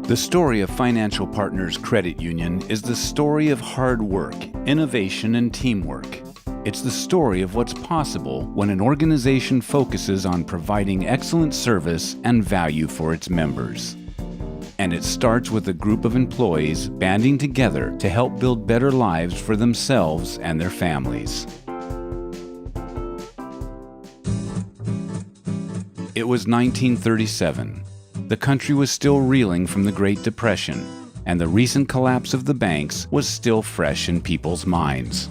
The story of Financial Partners Credit Union is the story of hard work, innovation, and teamwork. It's the story of what's possible when an organization focuses on providing excellent service and value for its members. And it starts with a group of employees banding together to help build better lives for themselves and their families. It was 1937. The country was still reeling from the Great Depression, and the recent collapse of the banks was still fresh in people's minds.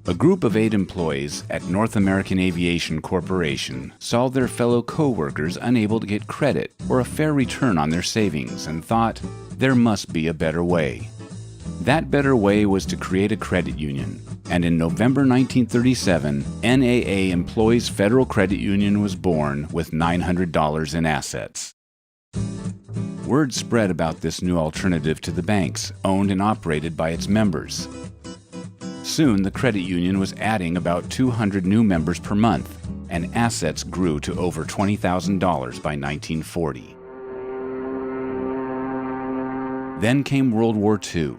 A group of 8 employees at North American Aviation Corporation saw their fellow co-workers unable to get credit or a fair return on their savings and thought, there must be a better way. That better way was to create a credit union, and in November 1937, NAA Employees Federal Credit Union was born with $900 in assets. Word spread about this new alternative to the banks, owned and operated by its members. Soon, the credit union was adding about 200 new members per month, and assets grew to over $20,000 by 1940. Then came World War II.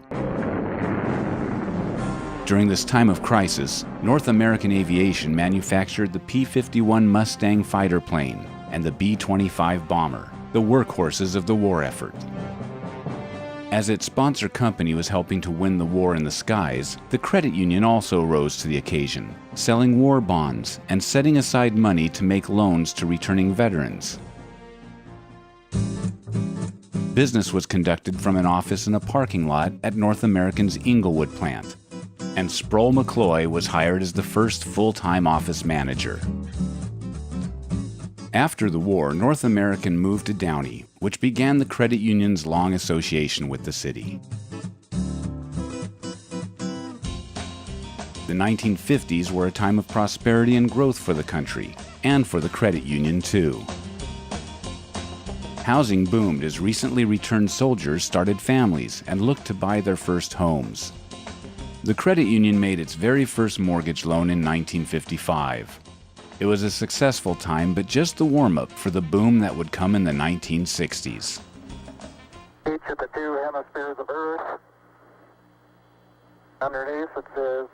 During this time of crisis, North American Aviation manufactured the P-51 Mustang fighter plane and the B-25 bomber, the workhorses of the war effort. As its sponsor company was helping to win the war in the skies, the credit union also rose to the occasion, selling war bonds and setting aside money to make loans to returning veterans. Business was conducted from an office in a parking lot at North American's Inglewood plant, and Sproul McCloy was hired as the first full-time office manager. After the war, North American moved to Downey, which began the credit union's long association with the city. The 1950s were a time of prosperity and growth for the country, and for the credit union too. Housing boomed as recently returned soldiers started families and looked to buy their first homes. The credit union made its very first mortgage loan in 1955. It was a successful time, but just the warm-up for the boom that would come in the 1960s. Each of the 2 hemispheres of Earth. Underneath it says...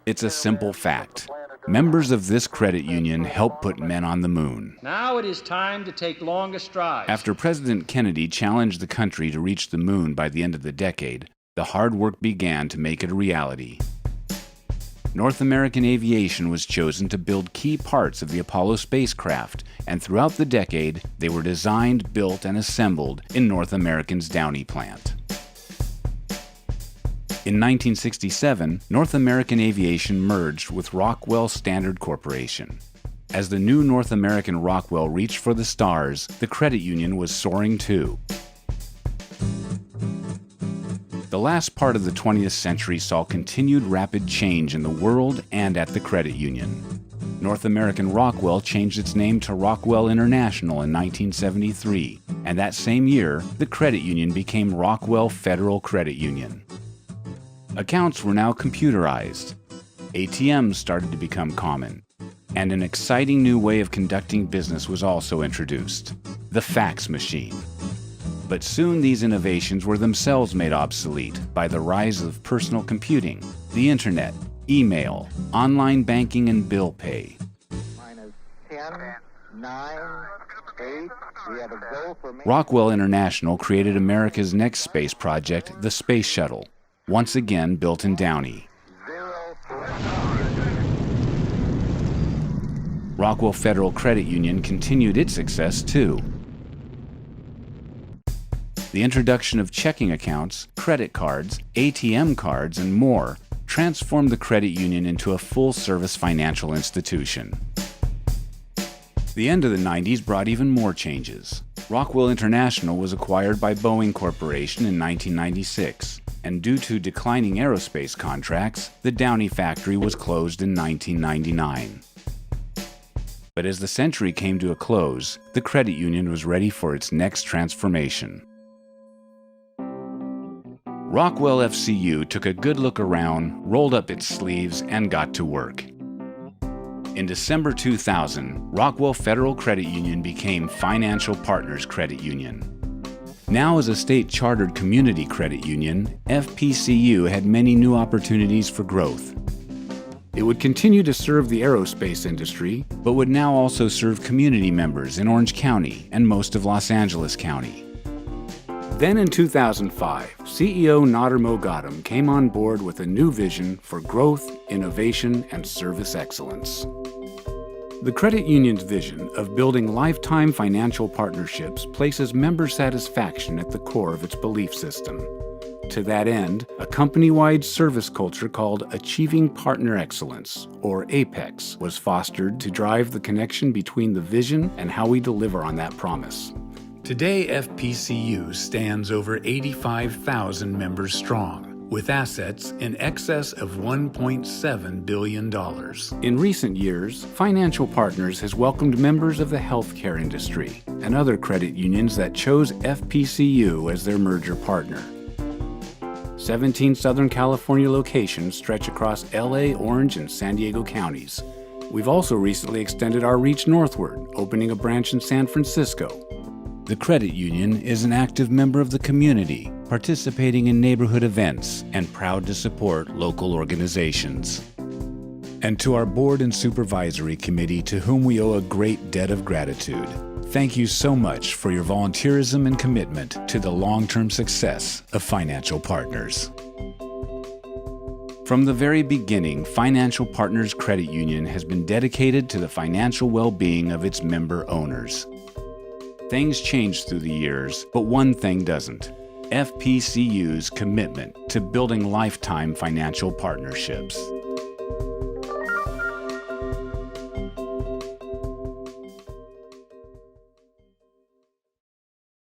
It's a simple fact. Members of this credit union helped put men on the moon. Now it is time to take longer strides. After President Kennedy challenged the country to reach the moon by the end of the decade, the hard work began to make it a reality. North American Aviation was chosen to build key parts of the Apollo spacecraft, and throughout the decade, they were designed, built, and assembled in North American's Downey plant. In 1967, North American Aviation merged with Rockwell Standard Corporation. As the new North American Rockwell reached for the stars, the credit union was soaring too. The last part of the 20th century saw continued rapid change in the world and at the credit union. North American Rockwell changed its name to Rockwell International in 1973, and that same year, the credit union became Rockwell Federal Credit Union. Accounts were now computerized. ATMs started to become common, and an exciting new way of conducting business was also introduced: the fax machine. But soon these innovations were themselves made obsolete by the rise of personal computing, the internet, email, online banking, and bill pay. Minus 10, 9, 8, we have a go for... Rockwell International created America's next space project, the Space Shuttle, once again built in Downey. Rockwell Federal Credit Union continued its success too. The introduction of checking accounts, credit cards, ATM cards, and more transformed the credit union into a full-service financial institution. The end of the 90s brought even more changes. Rockwell International was acquired by Boeing Corporation in 1996, and due to declining aerospace contracts, the Downey factory was closed in 1999. But as the century came to a close, the credit union was ready for its next transformation. Rockwell FCU took a good look around, rolled up its sleeves, and got to work. In December 2000, Rockwell Federal Credit Union became FinancialPartners Credit Union. Now as a state-chartered community credit union, FPCU had many new opportunities for growth. It would continue to serve the aerospace industry, but would now also serve community members in Orange County and most of Los Angeles County. Then in 2005, CEO Nader Moghadam came on board with a new vision for growth, innovation, and service excellence. The CreditUnion's vision of building lifetime financial partnerships places member satisfaction at the core of its belief system. To that end, a company-wide service culture called Achieving Partner Excellence, or APEX, was fostered to drive the connection between the vision and how we deliver on that promise. Today, FPCU stands over 85,000 members strong, with assets in excess of $1.7 billion. In recent years, FinancialPartners has welcomed members of the healthcare industry and other credit unions that chose FPCU as their merger partner. 17 Southern California locations stretch across LA, Orange, and San Diego counties. We've also recently extended our reach northward, opening a branch in San Francisco. The credit union is an active member of the community, participating in neighborhood events and proud to support local organizations. And to our board and supervisory committee, to whom we owe a great debt of gratitude, thank you so much for your volunteerism and commitment to the long-term success of Financial Partners. From the very beginning, Financial Partners Credit Union has been dedicated to the financial well-being of its member owners. Things change through the years, but one thing doesn't: FPCU's commitment to building lifetime financial partnerships.